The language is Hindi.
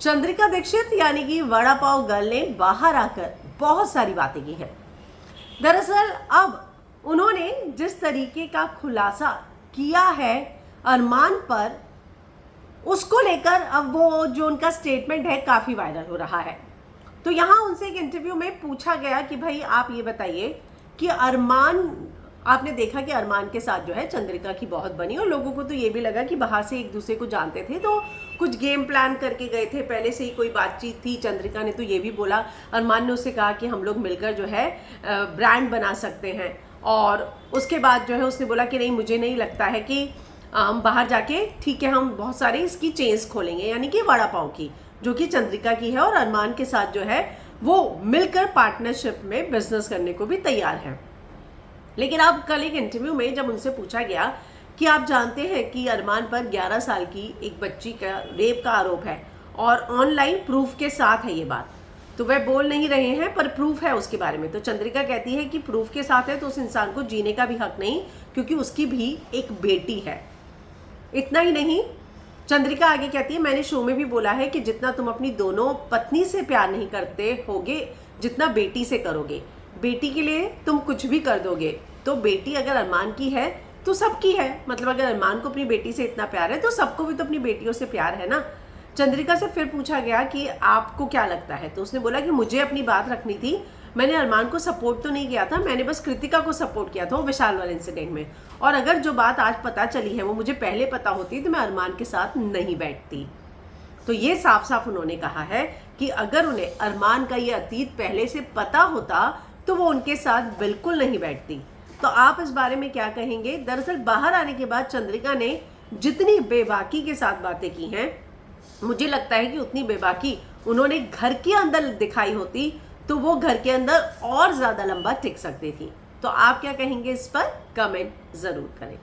चंद्रिका दीक्षित यानी कि वड़ा पाव गर्ल ने बाहर आकर बहुत सारी बातें की हैं। दरअसल अब उन्होंने जिस तरीके का खुलासा किया है अरमान पर, उसको लेकर अब वो जो उनका स्टेटमेंट है काफ़ी वायरल हो रहा है। तो यहाँ उनसे एक इंटरव्यू में पूछा गया कि भाई आप ये बताइए कि अरमान, आपने देखा कि अरमान के साथ जो है चंद्रिका की बहुत बनी और लोगों को तो ये भी लगा कि बाहर से एक दूसरे को जानते थे, तो कुछ गेम प्लान करके गए थे, पहले से ही कोई बातचीत थी। चंद्रिका ने तो ये भी बोला, अरमान ने उससे कहा कि हम लोग मिलकर जो है ब्रांड बना सकते हैं, और उसके बाद जो है उसने बोला कि नहीं, मुझे नहीं लगता है कि हम बाहर जाके, ठीक है हम बहुत सारे इसकी चेन्स खोलेंगे, यानी कि वड़ा पाव की, जो कि चंद्रिका की है, और अरमान के साथ जो है वो मिलकर पार्टनरशिप में बिजनेस करने को भी तैयार है। लेकिन अब कल एक इंटरव्यू में जब उनसे पूछा गया कि आप जानते हैं कि अरमान पर 11 साल की एक बच्ची का रेप का आरोप है और ऑनलाइन प्रूफ के साथ है ये बात, तो वह बोल नहीं रहे हैं पर प्रूफ है उसके बारे में। तो चंद्रिका कहती है कि प्रूफ के साथ है तो उस इंसान को जीने का भी हक नहीं, क्योंकि उसकी भी एक बेटी है। इतना ही नहीं, चंद्रिका आगे कहती है, मैंने शो में भी बोला है कि जितना तुम अपनी दोनों पत्नी से प्यार नहीं करते होगे, जितना बेटी से करोगे, बेटी के लिए तुम कुछ भी कर दोगे। तो बेटी अगर अरमान की है तो सबकी है, मतलब अगर अरमान को अपनी बेटी से इतना प्यार है तो सबको भी तो अपनी बेटियों से प्यार है ना। चंद्रिका से फिर पूछा गया कि आपको क्या लगता है, तो उसने बोला कि मुझे अपनी बात रखनी थी, मैंने अरमान को सपोर्ट तो नहीं किया था, मैंने बस कृतिका को सपोर्ट किया था वो विशाल वाले इंसिडेंट में, और अगर जो बात आज पता चली है वो मुझे पहले पता होती तो मैं अरमान के साथ नहीं बैठती। तो ये साफ साफ उन्होंने कहा है कि अगर उन्हें अरमान का ये अतीत पहले से पता होता तो वो उनके साथ बिल्कुल नहीं बैठती। तो आप इस बारे में क्या कहेंगे? दरअसल बाहर आने के बाद चंद्रिका ने जितनी बेबाकी के साथ बातें की हैं, मुझे लगता है कि उतनी बेबाकी उन्होंने घर के अंदर दिखाई होती तो वो घर के अंदर और ज़्यादा लंबा टिक सकती थी। तो आप क्या कहेंगे इस पर? कमेंट ज़रूर करें।